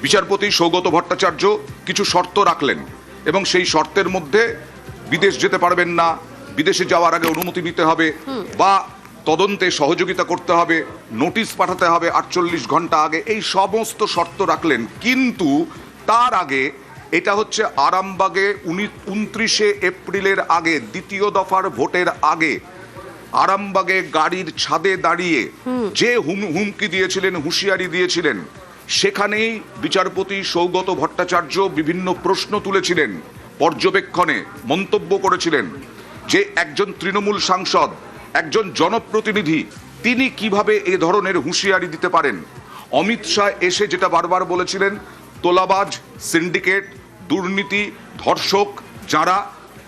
বিচারপতি সৌগত ভট্টাচার্য কিছু শর্ত রাখলেন এবং সেই শর্তের মধ্যে বিদেশ যেতে পারবেন না, বিদেশে যাওয়ার আগে অনুমতি নিতে হবে, বা তদন্তে সহযোগিতা করতে হবে, নোটিশ পাঠাতে হবে 48 ঘন্টা আগে, এই সমস্ত শর্ত রাখলেন। কিন্তু তার আগে, এটা হচ্ছে আরামবাগে 29 এপ্রিলের আগে, দ্বিতীয় দফার ভোটের আগে, আরামবাগে গাড়ির ছাদে দাঁড়িয়ে যে হুমকি দিয়েছিলেন, হুঁশিয়ারি দিয়েছিলেন, সেখানেই বিচারপতি সৌগত ভট্টাচার্য বিভিন্ন প্রশ্ন তুলেছিলেন, পর্যবেক্ষণে মন্তব্য করেছিলেন যে একজন তৃণমূল সাংসদ, একজন জনপ্রতিনিধি, তিনি কিভাবে এ ধরনের হুঁশিয়ারি দিতে পারেন। অমিত শাহ এসে যেটা বারবার বলেছিলেন, তোলাবাজ, সিন্ডিকেট, দুর্নীতি, ধর্ষক যারা,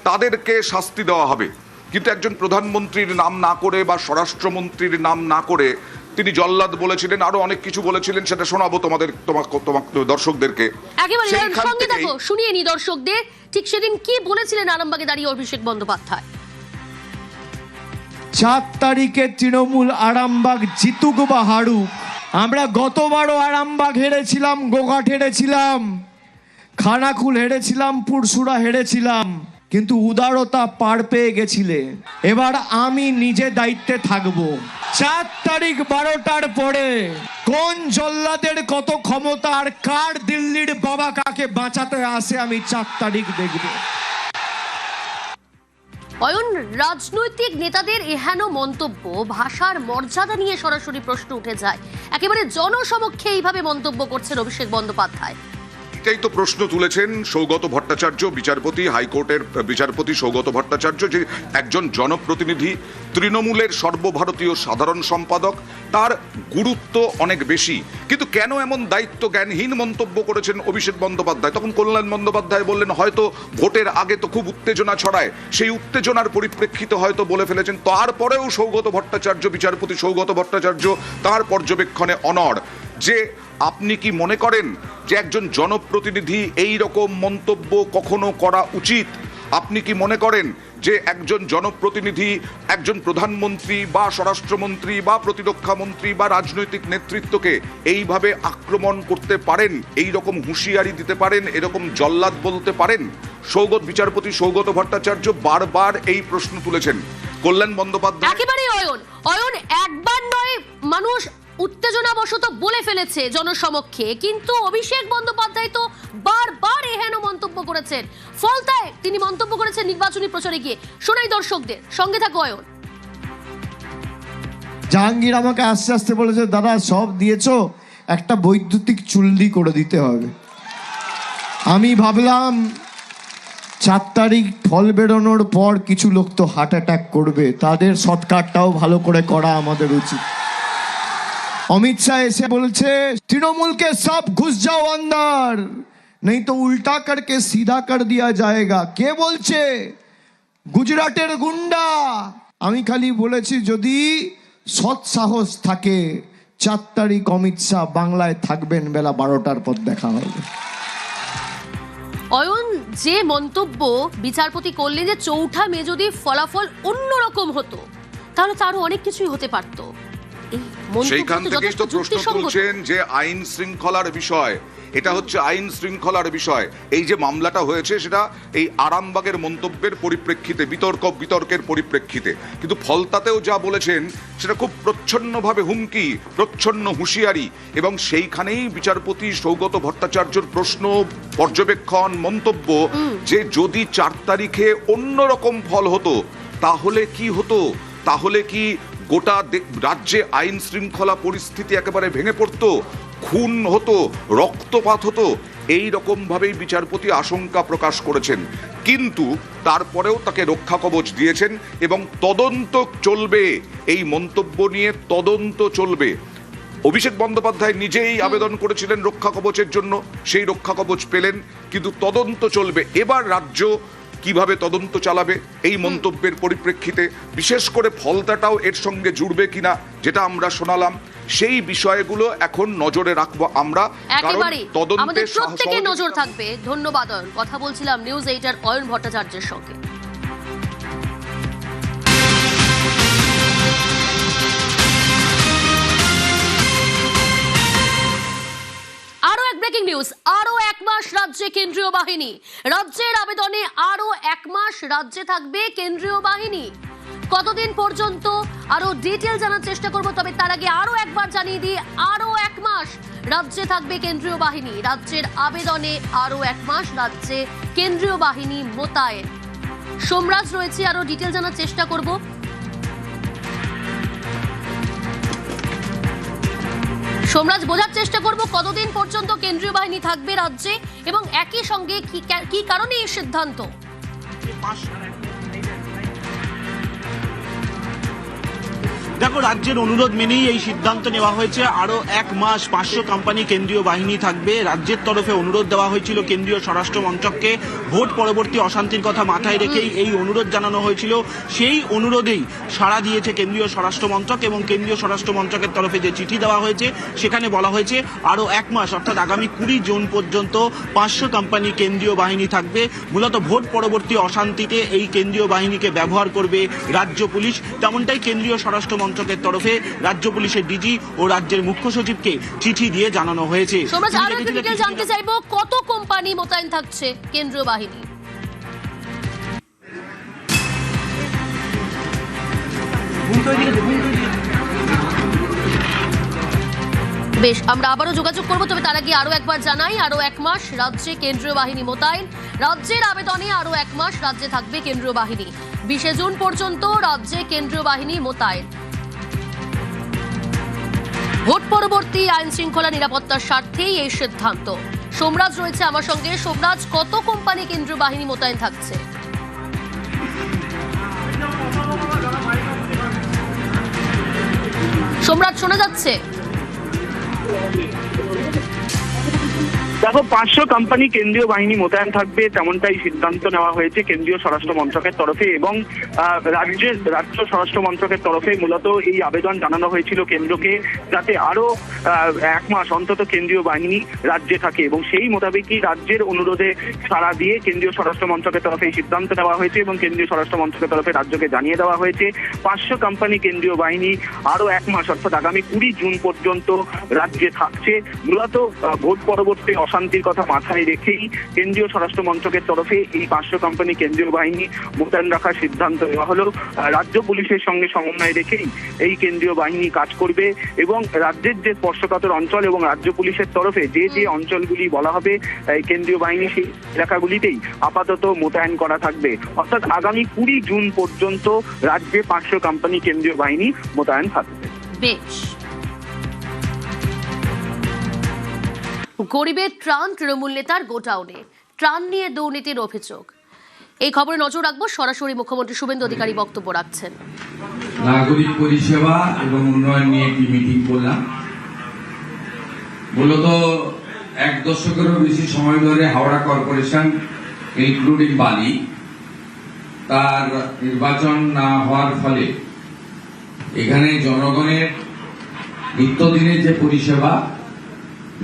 তাদেরকে শাস্তি দেওয়া হবে। কিন্তু একজন প্রধানমন্ত্রীর নাম না করে বা স্বরাষ্ট্রমন্ত্রীর নাম না করে তিনি জল্লাদ বলেছিলেন, আরো অনেক কিছু বলেছিলেন, সেটা শোনাবো তোমাদের দর্শকদেরকে। একেবারে সঙ্গে দেখো, শুনিয়ে নি দর্শকদের ঠিক সেদিন কি বলেছিলেন আরামবাগে দাঁড়িয়ে অভিষেক বন্দ্যোপাধ্যায়। 4 তারিখে তৃণমূল আরামবাগ জিতুক বা হারুক, আমরা গতবারও আরামবাগ হেরেছিলাম, গোঘাট হেরেছিলাম, খানাকুল হেরেছিলাম, পুরসুরা হেরেছিলাম, কিন্তু উদারতা পার পেয়ে গেছিলে। এবার আমি নিজে দায়িত্বে থাকবো। 4 তারিখ 12টার পরে কোন জল্লাদের কত ক্ষমতা আর কার দিল্লির বাবা কাকে বাঁচাতে আসে, আমি 4 তারিখ দেখবো। অয়ন, রাজনৈতিক নেতাদের এহেন মন্তব্য, ভাষার মর্যাদা নিয়ে সরাসরি প্রশ্ন উঠে যায়। একেবারে জনসমক্ষে এইভাবে মন্তব্য করছেন অভিষেক বন্দ্যোপাধ্যায়। এটাই তো প্রশ্ন তুলেছেন সৌগত ভট্টাচার্য, বিচারপতি, হাইকোর্টের বিচারপতি সৌগত ভট্টাচার্য, যে একজন জনপ্রতিনিধি, তৃণমূলের সর্বভারতীয় সাধারণ সম্পাদক, তার গুরুত্ব অনেক বেশি। কিন্তু কেন এমন দায়িত্ব জ্ঞানহীন মন্তব্য করেছেন অভিষেক বন্দ্যোপাধ্যায়? তখন কল্যাণ বন্দ্যোপাধ্যায় বললেন, হয়তো ভোটের আগে তো খুব উত্তেজনা ছড়ায়, সেই উত্তেজনার পরিপ্রেক্ষিতে হয়তো বলে ফেলেছেন। তারপরেও সৌগত ভট্টাচার্য, বিচারপতি সৌগত ভট্টাচার্য, তার পর্যবেক্ষণে অনড়। যে আপনি কি মনে করেন যে একজন জনপ্রতিনিধি এই রকম মন্তব্য কখনো করা উচিত? আপনি কি মনে করেন যে একজন জনপ্রতিনিধি, একজন প্রধানমন্ত্রী বা স্বরাষ্ট্রমন্ত্রী বা প্রতিরক্ষা মন্ত্রী বা রাজনৈতিক নেতৃত্বকে এইভাবে আক্রমণ করতে পারেন, এই রকম হুঁশিয়ারি দিতে পারেন, এরকম জল্লাদ বলতে পারেন? বিচারপতি সৌগত ভট্টাচার্য বারবার এই প্রশ্ন তুলেছেন। কল্যাণ বন্দ্যোপাধ্যায় একেবারে অয়ন একবার নয়, মানুষ উত্তেজনাবশত বলে ফেলেছে জনসমক্ষে, কিন্তু অভিষেক বন্দ্যোপাধ্যায় তো বারবার এহেন মন্তব্য করেছেন। ফলতায় তিনি মন্তব্য করেছেন নির্বাচনী প্রচারে গিয়ে। শোনাই দর্শকদের, সঙ্গে থাকো অয়ন। জাহাঙ্গীর আমাকে আস্তে আস্তে বলেছে, দাদা সব দিয়েছো, একটা বৈদ্যুতিক চুল্লি করে দিতে হবে। আমি ভাবলাম 4 তারিখ ফল বেরোনোর পর কিছু লোক তো হার্ট অ্যাটাক করবে, তাদের সৎকারটাও ভালো করে করা আমাদের উচিত। অমিত শাহ এসে বলছে, তৃণমূল के सब घुस जाओ अंदर, नहीं तो उल्टा करके सीधा कर दिया जाएगा। কে বলছে? গুজরাটের গুন্ডা। আমি খালি বলেছি, যদি সৎ সাহস থাকে 4 তারিখ অমিত শাহ বাংলায় থাকবেন, বেলা 12টার পর দেখা হবে। অয়ন, যে মন্তব্য বিচারপতি করলেন যে 4 মে যদি ফলাফল অন্যরকম হতো, তাহলে তো আরো অনেক কিছুই হতে পারতো। সেইখান থেকেই তো প্রশ্ন তুলছেন যে আইন শৃঙ্খলার বিষয়, এটা হচ্ছে আইন শৃঙ্খলার বিষয়। এই যে মামলাটা হয়েছে, সেটা এই আরামবাগের মন্তব্যের পরিপ্রেক্ষিতে, বিতর্কের পরিপ্রেক্ষিতে। কিন্তু ফলতাতেও যা বলেছেন সেটা খুব প্রচ্ছন্নভাবে হুমকি, প্রচ্ছন্ন হুঁশিয়ারি। এবং সেইখানেই বিচারপতি সৌগত ভট্টাচার্যর প্রশ্ন, পর্যবেক্ষণ, মন্তব্য যে যদি 4 তারিখে অন্যরকম ফল হতো তাহলে কি হতো? তাহলে কি গোটা রাজ্যে আইন শৃঙ্খলা পরিস্থিতি একেবারে ভেঙে পড়তো, খুন হতো, রক্তপাত হতো? এই রকম ভাবেই বিচারপতি আশঙ্কা প্রকাশ করেছেন। কিন্তু তারপরেও তাকে রক্ষা কবচ দিয়েছেন এবং তদন্ত চলবে। এই মন্তব্য নিয়ে তদন্ত চলবে। অভিষেক বন্দ্যোপাধ্যায় নিজেই আবেদন করেছিলেন রক্ষা কবচের জন্য, সেই রক্ষা কবচ পেলেন, কিন্তু তদন্ত চলবে। এবার রাজ্য কিভাবে তদন্ত চালাবে এই মন্তব্যের পরিপ্রেক্ষিতে, বিশেষ করে ফলতাটাও এর সঙ্গে জুড়বে কিনা, যেটা আমরা শোনালাম, সেই বিষয়গুলো এখন নজরে রাখবো আমরা। আমাদের প্রত্যেকের নজর থাকবে। ধন্যবাদ অয়ন। কথা বলছিলাম নিউজ 8 এর অয়ন ভট্টাচার্যের সঙ্গে। আরো এক ব্রেকিং নিউজ, আরো 1 মাস রাজ্যে কেন্দ্রীয় বাহিনী। রাজ্যের আবেদনে আরো 1 মাস রাজ্যে থাকবে কেন্দ্রীয় বাহিনী। কতদিন পর্যন্ত আরো ডিটেল জানার চেষ্টা করব, তবে তার আগে আরো একবার জানিয়ে দিই, আরো 1 মাস রাজ্যে থাকবে কেন্দ্রীয় বাহিনী। রাজ্যের আবেদনে আরো 1 মাস রাজ্যে কেন্দ্রীয় বাহিনী মোতায়েন। সোমরাজ রয়েছে, আরো ডিটেল জানার চেষ্টা করব। সোমরাজ, বোঝার চেষ্টা করব কতদিন পর্যন্ত কেন্দ্রীয় বাহিনী থাকবে রাজ্যে এবং একই সঙ্গে কি কারণে এই সিদ্ধান্ত। দেখো, রাজ্যের অনুরোধ মেনেই এই সিদ্ধান্ত নেওয়া হয়েছে। আরো 1 মাস 500 কোম্পানি কেন্দ্রীয় বাহিনী থাকবে। রাজ্যের তরফে অনুরোধ দেওয়া হয়েছিল কেন্দ্রীয় স্বরাষ্ট্র মন্ত্রককে, ভোট পরবর্তী অশান্তির কথা মাথায় রেখেই এই অনুরোধ জানানো হয়েছিল। সেই অনুরোধেই সাড়া দিয়েছে কেন্দ্রীয় স্বরাষ্ট্র মন্ত্রক এবং কেন্দ্রীয় স্বরাষ্ট্র মন্ত্রকের তরফে যে চিঠি দেওয়া হয়েছে সেখানে বলা হয়েছে আরো 1 মাস অর্থাৎ আগামী 20 জুন পর্যন্ত 500 কোম্পানি কেন্দ্রীয় বাহিনী থাকবে। মূলত ভোট পরবর্তী অশান্তিতে এই কেন্দ্রীয় বাহিনীকে ব্যবহার করবে রাজ্য পুলিশ, তেমনটাই কেন্দ্রীয় স্বরাষ্ট্র মন্ত্রকের তরফে রাজ্য পুলিশের ডিজি ও রাজ্যের মুখ্য সচিবকে চিঠি দিয়ে জানানো হয়েছে। জানতে চাইবো কত কোম্পানি মোতায়েন থাকছে কেন্দ্রীয় বাহিনী। বেশ, আমরা আবারও যোগাযোগ করবো, তবে তার আগে আরো একবার জানাই, আরো 1 মাস রাজ্যে কেন্দ্রীয় বাহিনী মোতায়েন। রাজ্যের আবেদনে আরো 1 মাস রাজ্যে থাকবে কেন্দ্রীয় বাহিনী। 20 জুন পর্যন্ত রাজ্যে কেন্দ্রীয় বাহিনী মোতায়েন। ভোট পরবর্তী আইন শৃঙ্খলা নিরাপত্তার স্বার্থেই এই সিদ্ধান্ত। সোমরাজ রয়েছে আমার সঙ্গে। সোমরাজ, কত কোম্পানি কেন্দ্রীয় বাহিনী মোতায়েন থাকছে? সোমরাজ, শোনা যাচ্ছে? দেখো, 500 কোম্পানি কেন্দ্রীয় বাহিনী মোতায়েন থাকবে, তেমনটাই সিদ্ধান্ত নেওয়া হয়েছে কেন্দ্রীয় স্বরাষ্ট্র মন্ত্রকের তরফে এবং রাজ্য স্বরাষ্ট্র মন্ত্রকের তরফে মূলত এই আবেদন জানানো হয়েছিল কেন্দ্রকে, যাতে আরো 1 মাস অন্তত কেন্দ্রীয় বাহিনী রাজ্যে থাকে এবং সেই মোতাবেকই রাজ্যের অনুরোধে সাড়া দিয়ে কেন্দ্রীয় স্বরাষ্ট্র মন্ত্রকের তরফে এই সিদ্ধান্ত নেওয়া হয়েছে এবং কেন্দ্রীয় স্বরাষ্ট্র মন্ত্রকের তরফে রাজ্যকে জানিয়ে দেওয়া হয়েছে 500 কোম্পানি কেন্দ্রীয় বাহিনী আরো 1 মাস অর্থাৎ আগামী 20 জুন পর্যন্ত রাজ্যে থাকছে। মূলত ভোট পরবর্তী অশান্তির কথা মাথায় রেখেই কেন্দ্রীয় স্বরাষ্ট্র মন্ত্রকের তরফে এই 500 কোম্পানি কেন্দ্রীয় বাহিনী মোতায়েন রাখার সিদ্ধান্ত নেওয়া হলো। রাজ্য পুলিশের সঙ্গে সমন্বয় রেখেই এই কেন্দ্রীয় বাহিনী কাজ করবে এবং রাজ্যের যে স্পর্শকাতর অঞ্চল এবং রাজ্য পুলিশের তরফে যে অঞ্চলগুলি বলা হবে কেন্দ্রীয় বাহিনী, সেই এলাকাগুলিতেই আপাতত মোতায়েন করা থাকবে। অর্থাৎ আগামী 20 জুন পর্যন্ত রাজ্যে 500 কোম্পানি কেন্দ্রীয় বাহিনী মোতায়েন থাকবে। বেশ, গরিবের ত্রাণ তৃণমূল নেতার গোডাউনে, ত্রাণ নিয়ে দুর্নীতির অভিযোগ। এই খবরে নজর রাখবো, সরাসরি মুখ্যমন্ত্রী শুভেন্দু অধিকারী বক্তব্য রাখছেন। নাগরিক পরিষেবা এবং উন্নয়ন নিয়ে একটি মিটিং করলাম। মূলত 1 দশকেরও বেশি সময় ধরে হাওড়া কর্পোরেশন ইনক্লুডিং বালি তার নির্বাচন না হওয়ার ফলে এখানে জনগণের নিত্যদিনের যে পরিষেবা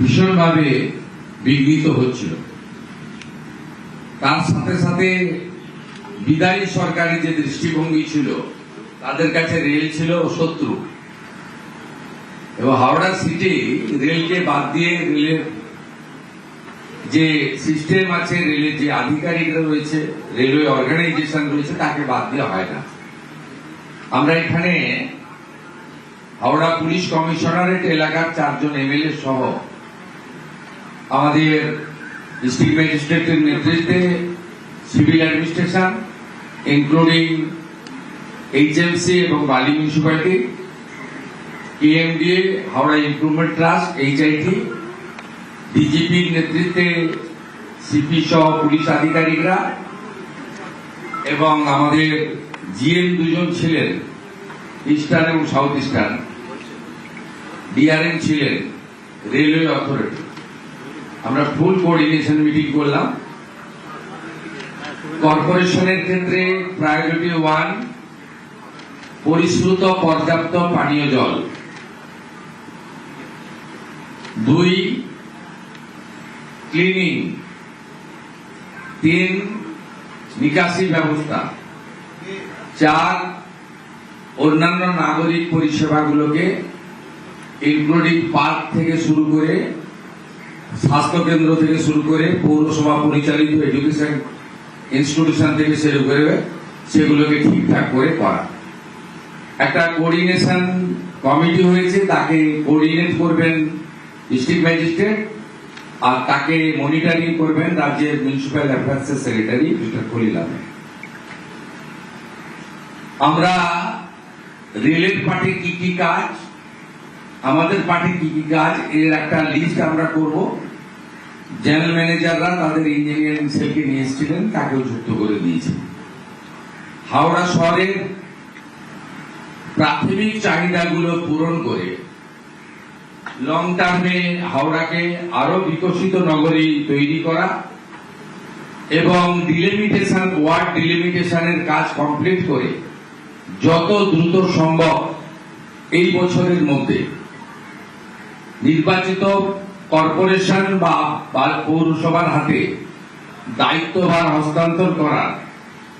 ভীষণভাবে বিঘ্নিত হচ্ছিল। তার সাথে সাথে বিদায়ী সরকারের যে দৃষ্টিভঙ্গি ছিল, তাদের কাছে রেল ছিল শত্রু এবং হাওড়া সিটি রেলকে বাদ দিয়ে রেলের যে সিস্টেম আছে, রেলের যে আধিকারিকরা রয়েছে, রেলওয়ে অর্গানাইজেশন রয়েছে, তাকে বাদ দেওয়া হয় না। আমরা এখানে হাওড়া পুলিশ কমিশনারেট এলাকার 4 জন এমএলএ সহ আমাদের ডিস্ট্রিক্ট ম্যাজিস্ট্রেটের নেতৃত্বে সিভিল অ্যাডমিনিস্ট্রেশন ইনক্লুডিং এইচএমসি এবং Bally municipality, KMDA, Howrah improvement trust, HIT, ডিজিপির নেতৃত্বে সিপি সহ পুলিশ আধিকারিকরা এবং আমাদের জিএম 2 জন ছিলেন, ইস্টার্ন এবং সাউথ ইস্টার্ন, ডিআরএম ছিলেন, রেলওয়ে অথরিটি। আমরা ফুল কোঅর্ডিনেশন মিটিং করলাম। কর্পোরেশনের ক্ষেত্রে প্রায়োরিটি 1 পরিশ্রুত পর্যাপ্ত পানীয় জল, 2 ক্লিনিং, 3 নিকাশি ব্যবস্থা, 4 অন্যান্য নাগরিক পরিষেবাগুলোকে ইনক্লুডিং পার্ক থেকে শুরু করে স্বাস্থ্য কেন্দ্র থেকে শুরু করে পৌরসভা পরিচালিত এডুকেশন ইনস্টিটিউশন থেকে শুরু করে সেগুলোকে ঠিকঠাক করে করা। একটা কোঅর্ডিনেশন কমিটি হয়েছে, তাকে কোঅর্ডিনেট করবেন ডিস্ট্রিক্ট ম্যাজিস্ট্রেট, আর তাকে মনিটরিং করবেন রাজ্যের মিউনিসিপ্যাল অ্যাফেয়ার্সের সেক্রেটারি মিস্টার খলিল আহমেদ। আমরা রেলের পার্টি কি কি কাজ, আমাদের পার্টি কি কি কাজ, এর একটা লিস্ট আমরা করব। জেনারেল ম্যানেজাররা তাদের ইঞ্জিনিয়ারিং সেলকে নিয়ে এসেছিলেন, তাকেও যুক্ত করে দিয়েছে। হাওড়া শহরের প্রাথমিক চাহিদাগুলো পূরণ করে লং টার্মে হাওড়াকে আরো বিকশিত নগরী তৈরি করা এবং ডিলিমিটেশন, ওয়ার্ড ডিলিমিটেশনের কাজ কমপ্লিট করে যত দ্রুত সম্ভব এই বছরের মধ্যে নির্বাচিত কর্পোরেশন বা পৌরসভার হাতে দায়িত্বভার হস্তান্তর করার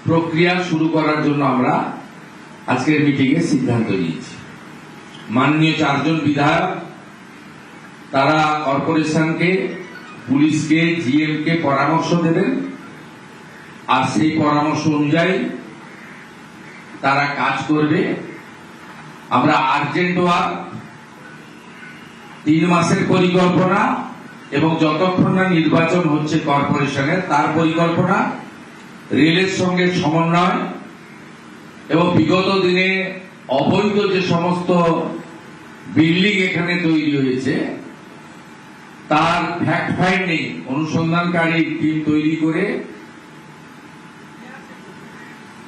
প্রক্রিয়া শুরু করার জন্য আমরা আজকের মিটিং এ সিদ্ধান্ত নিয়েছি। মাননীয় 4 জন বিধায়ক তারা কর্পোরেশনকে, পুলিশকে, জিএম কে পরামর্শ দেবেন, আর সেই পরামর্শ অনুযায়ী তারা কাজ করবে। আমরা আর্জেন্ট ওয়ার্ক 3 মাসের পরিকল্পনা এবং যতক্ষণ না নির্বাচন হচ্ছে কর্পোরেশনের তার পরিকল্পনা, রেলের সঙ্গে সমন্বয় এবং বিগত দিনে অবৈধ যে সমস্ত বিল্ডিং এখানে তৈরি হয়েছে তার ফ্যাক্ট ফাইন্ডিং অনুসন্ধানকারী টিম তৈরি করে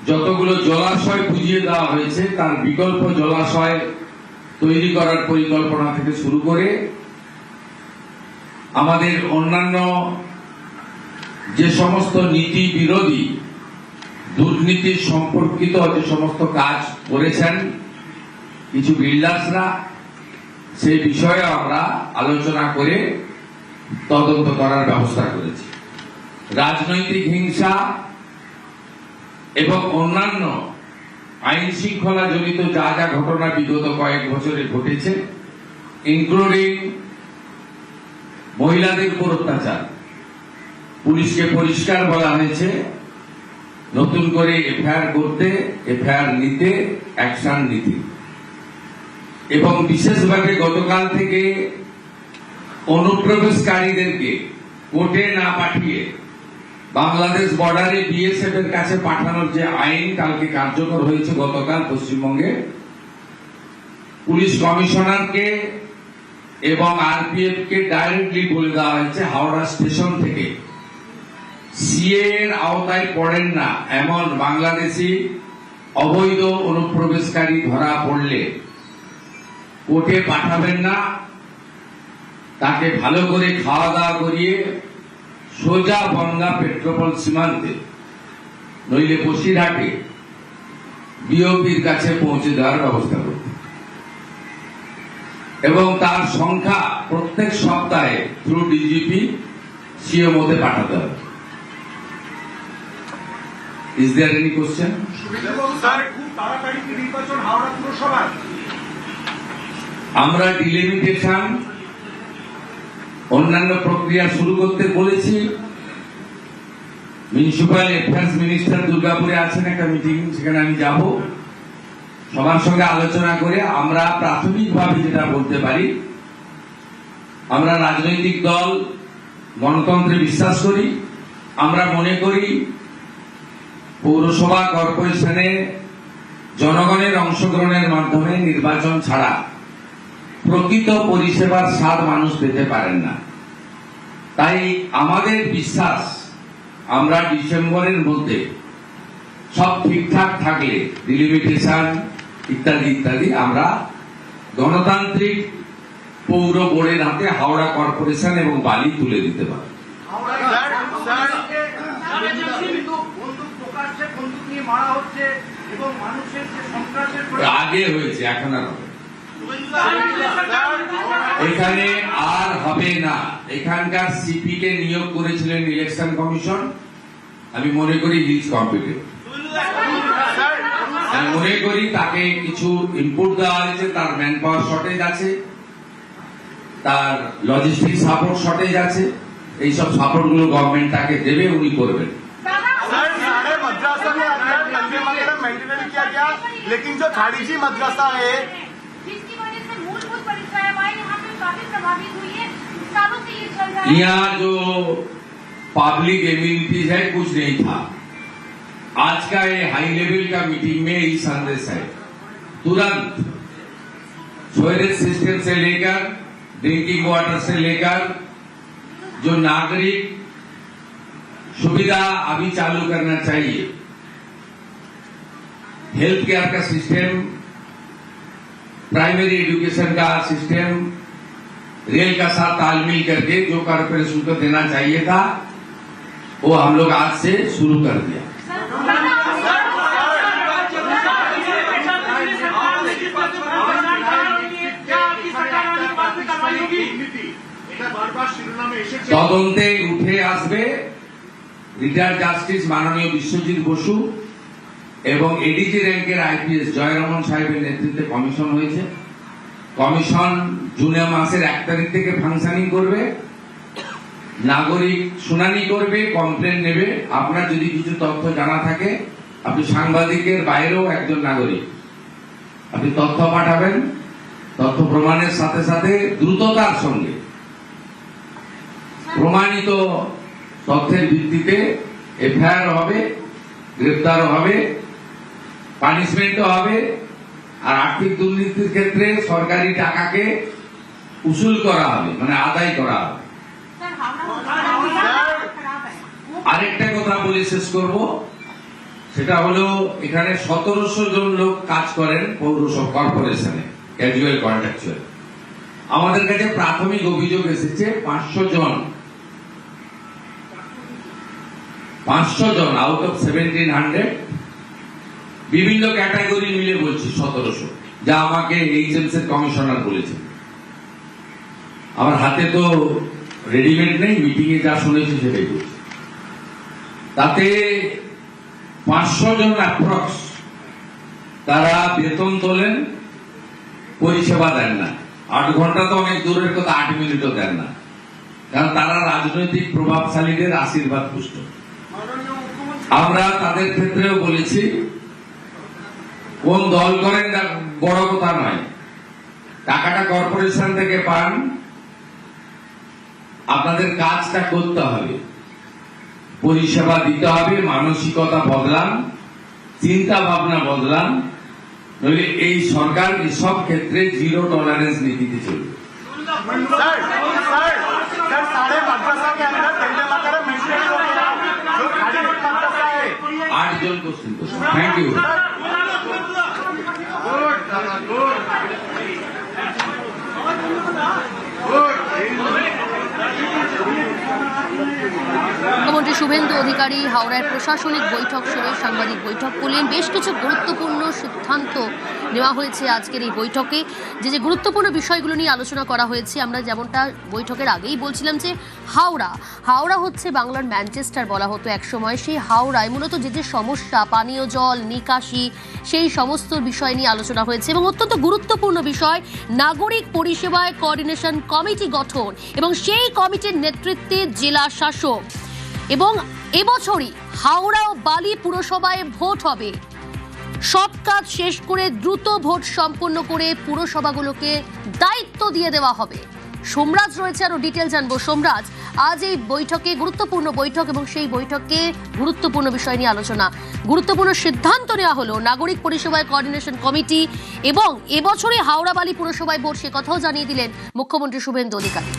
যতগুলো জলাশয় বুঝিয়ে দেওয়া হয়েছে তার বিকল্প জলাশয় তৈরি করার পরিকল্পনা থেকে শুরু করে আমাদের অন্যান্য যে সমস্ত নীতি বিরোধী দুর্নীতি সম্পর্কিত যে সমস্ত কাজ করেছেন কিছু বিল্ডার্সরা, সেই বিষয়ে আমরা আলোচনা করে তদন্ত করার ব্যবস্থা করেছি। রাজনৈতিক হিংসা এবং অন্যান্য আইন শৃঙ্খলা জনিত যা যা ঘটনা বিগত কয়েক বছরে ঘটেছে, ইনক্লুডিং মহিলাদের উপর অত্যাচার, পুলিশকে পরিষ্কার বলা হয়েছে নতুন করে এফআইআর করতে, এফআইআর নিতে, অ্যাকশন নিতে, এবং বিশেষভাবে গতকাল থেকে অনুপ্রবেশকারীদেরকে কোর্টে না পাঠিয়ে বাংলাদেশ বর্ডারে বিএসএফ এর কাছে পাঠানোর যে আইন কালকে কার্যকর হয়েছে গতকাল পশ্চিমবঙ্গে, পুলিশ কমিশনারকে এবং আরপিএফ কে ডাইরেক্টলি বলে দেওয়া হয়েছে হাওড়া স্টেশন থেকে সিএ এর আওতায় পড়েন না এমন বাংলাদেশি অবৈধ অনুপ্রবেশকারী ধরা পড়লে কোর্টে পাঠাবেন না, তাকে ভালো করে খাওয়া দাওয়া করিয়ে সোজা বনগা পেট্রোপল সীমান্তে নইলে বসিরহাটে বিওপির কাছে পৌঁছে দেওয়ার ব্যবস্থা করতে এবং তার সংখ্যা প্রত্যেক সপ্তাহে থ্রু ডিজিপি সিএমওতে পাঠাতে হবে। Is there any question? আমরা ডিলিমিটেশন অন্যান্য প্রক্রিয়া শুরু করতে বলেছি। মিউনিসিপ্যাল অ্যাফেয়ার্স মিনিস্টার দুর্গাপুরে আছেন একটা মিটিং, সেখানে আমি যাব, সবার সঙ্গে আলোচনা করে আমরা প্রাথমিকভাবে যেটা বলতে পারি, আমরা রাজনৈতিক দল গণতন্ত্রে বিশ্বাস করি। আমরা মনে করি পৌরসভা কর্পোরেশনে জনগণের অংশগ্রহণের মাধ্যমে নির্বাচন ছাড়া প্রকৃত পরিষেবার স্বাদ মানুষ পেতে পারেন না। তাই আমাদের বিশ্বাস আমরা ডিসেম্বরের মধ্যে সব ঠিকঠাক থাকলে ডিলিমিটেশন ইত্যাদি ইত্যাদি আমরা গণতান্ত্রিক পৌর বোর্ডের হাতে হাওড়া কর্পোরেশন এবং বালি তুলে দিতে পারি। আগে হয়েছে, এখন আর হবে এখানে আর হবে না। এখানকার সিপি কে নিয়োগ করেছিলেন ইলেকশন কমিশন, আমি মনে করি হি ইজ কম্পিটেন্ট। আমি মনে করি তাকে কিছু ইনপুট দেওয়া হয়েছে, তার ম্যান পাওয়ার শর্টেজ আছে, তার লজিস্টিক সাপোর্ট শর্টেজ আছে, এইসব সাপোর্ট গুলো গভর্নমেন্ট তাকে দেবে, উনি করবেন। सर सारे मद्रासा में अंदर वंदे मातरम मेंटेन किया गया, लेकिन जो खारिजी मद्रासा है जिसकी वजह से मूलभूत परिचय यहाँ पे काफी प्रभावित हुई है, सालों से ये चल रहा है। यहाँ जो पब्लिक इम्यूनिटीज है कुछ नहीं था। आज का ये हाई लेवल का मीटिंग में यही संदेश है, तुरंत सीवरेज सिस्टम से लेकर ड्रिंकिंग वाटर से लेकर जो नागरिक सुविधा अभी चालू करना चाहिए, हेल्थ केयर का सिस्टम, प्राइमरी एजुकेशन का सिस्टम, रेल का साथ तालमेल करके जो कॉर्पोरेशन को देना चाहिए था वो हम लोग आज से शुरू कर दिया। তদন্তে উঠে আসবে রিটায়ার্ড জাস্টিস মাননীয় বিশ্বজিৎ বসু এবং এডিজি র্যাঙ্কের আইপিএস জয়রমন সাহেবের নেতৃত্বে কমিশন হয়েছে। কমিশন জুন মাসের 1 তারিখ থেকে ফাংশনিং করবে, নাগরিক শুনানি করবে, কমপ্লেন নেবে। আপনার যদি কিছু তথ্য জানা থাকে, আপনি সাংবাদিকের বাইরেও একজন নাগরিক, আপনি তথ্য পাঠাবেন। তথ্য প্রমাণের সাথে সাথে দ্রুততার সঙ্গে প্রমাণিত তথ্যের ভিত্তিতে এফআইআর হবে, গ্রেফতারও হবে, পানিশমেন্টও হবে। আর আর্থিক দুর্নীতির ক্ষেত্রে সরকারি টাকাকে উসুল করা হবে, মানে আদায় করা হবে। सर हावड़ा खराब है। আরেকটা কথা বলে শেষ করব, সেটা হলো এখানে 1700 জন লোক কাজ করেন পৌরসভা কর্পোরেশনে, ক্যাজুয়াল কন্ট্রাকচুয়াল। আমাদের কাছে প্রাথমিক অভিযোগ এসেছে 500 জন আউট অফ 1700, বিভিন্ন ক্যাটাগরি মিলে বলছি 1700, যা আমাকে এইচএমস এর কমিশনার বলেছেন। আমার হাতে তো রেডিমেড নেই, মিটিং এ যা শুনেছি সেটাই বলছি। তাতে 500 জন অ্যাপ্রক্স তারা বেতন তোলেন, পরিষেবা দেন না। 8 ঘন্টা তো অনেক দূরের কথা, 8 মিনিটও দেন না, কারণ তারা রাজনৈতিক প্রভাবশালীদের আশীর্বাদ পুষ্ট। আমরা তাদের ক্ষেত্রেও বলেছি, কোন দল করেন বড় কথা নয়, টাকাটা কর্পোরেশন থেকে পান, আপনাদের কাজটা করতে হবে, পরিষেবা দিতে হবে। মানসিকতা বদলান, চিন্তা ভাবনা বদলান, নইলে এই সরকার সব ক্ষেত্রে জিরো টলারেন্স নীতিতে চলবে। सर सारे मद्रासा के अंदर वंदे मातरम मेंटेन हो गया, जो खारिजी मद्रासा है 8 জন কোশ্চেন করছেন। Thank you. মুখ্যমন্ত্রী শুভেন্দু অধিকারী হাওড়ায় প্রশাসনিক বৈঠক সেরে সাংবাদিক বৈঠক করলেন। বেশ কিছু গুরুত্বপূর্ণ সিদ্ধান্ত নেওয়া হয়েছে আজকের এই বৈঠকে। যে গুরুত্বপূর্ণ বিষয়গুলো নিয়ে আলোচনা করা হয়েছে, আমরা যেমনটা বৈঠকের আগেই বলছিলাম যে হাওড়া হচ্ছে বাংলার ম্যানচেস্টার বলা হতো একসময়। সেই হাওড়ায় মূলত যে সমস্যা, পানীয় জল, নিকাশি, সেই সমস্ত বিষয় নিয়ে আলোচনা হয়েছে। এবং অত্যন্ত গুরুত্বপূর্ণ বিষয়, নাগরিক পরিষেবায় কোঅর্ডিনেশন কমিটি গঠন এবং সেই কমিটির নেতৃত্বে জেলা শাসক। এবং এবছরই হাওড়া ও বালি পুরসভায় ভোট হবে। সব কাজ শেষ করে দ্রুত ভোট সম্পন্ন করে পুরসভাগুলোকে দায়িত্ব দিয়ে দেওয়া হবে। সোমরাজ রয়েছে, আরো ডিটেল জানবো। সোমরাজ, আজ এই বৈঠকে গুরুত্বপূর্ণ বৈঠক এবং সেই বৈঠকে গুরুত্বপূর্ণ বিষয় নিয়ে আলোচনা, গুরুত্বপূর্ণ সিদ্ধান্ত নেওয়া হলো নাগরিক পরিষেবায় কোঅর্ডিনেশন কমিটি এবং এবছরে হাওড়া বালি পুরসভায় ভোট, সে কথাও জানিয়ে দিলেন মুখ্যমন্ত্রী শুভেন্দু অধিকারী।